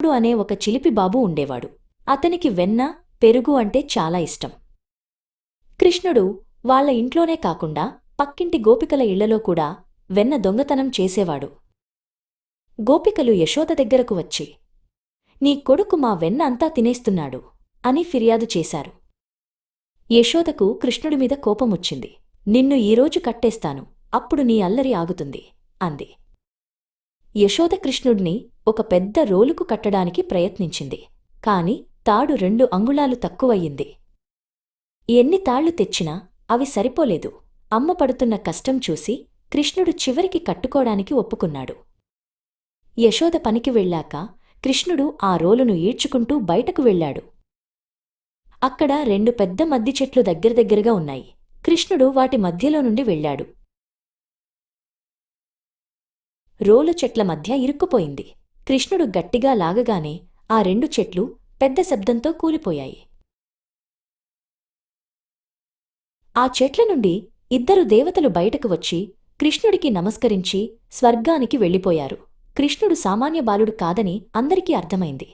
అనే ఒక చిలిపి బాబు ఉండేవాడు. అతనికి వెన్న, పెరుగు అంటే చాలా ఇష్టం. కృష్ణుడు వాళ్ళ ఇంట్లోనే కాకుండా పక్కింటి గోపికల ఇళ్లలో కూడా వెన్న దొంగతనం చేసేవాడు. గోపికలు యశోద దగ్గరకు వచ్చి, నీ కొడుకు మా వెన్న అంతా తినేస్తున్నాడు అని ఫిర్యాదు చేశారు. యశోదకు కృష్ణుడిమీద కోపమొచ్చింది. నిన్ను ఈరోజు కట్టేస్తాను, అప్పుడు నీ అల్లరి ఆగుతుంది అంది. యశోద కృష్ణుడిని ఒక పెద్ద రోలుకు కట్టడానికి ప్రయత్నించింది. కాని తాడు 2 అంగుళాలు తక్కువయ్యింది. ఎన్ని తాళ్లు తెచ్చినా అవి సరిపోలేదు. అమ్మ పడుతున్న కష్టం చూసి కృష్ణుడు చివరికి కట్టుకోడానికి ఒప్పుకున్నాడు. యశోద పనికి వెళ్ళాక కృష్ణుడు ఆ రోలును ఈడ్చుకుంటూ బయటకు వెళ్ళాడు. అక్కడ 2 పెద్ద మద్ది చెట్లు దగ్గరగా ఉన్నాయి. కృష్ణుడు వాటి మధ్యలో నుండి వెళ్ళాడు. రోలు చెట్ల మధ్య ఇరుక్కుపోయింది. కృష్ణుడు గట్టిగా లాగగానే ఆ 2 చెట్లు పెద్ద శబ్దంతో కూలిపోయాయి. ఆ చెట్ల నుండి 2 దేవతలు బయటకు వచ్చి కృష్ణుడికి నమస్కరించి స్వర్గానికి వెళ్ళిపోయారు. కృష్ణుడు సామాన్య బాలుడు కాదని అందరికీ అర్థమైంది.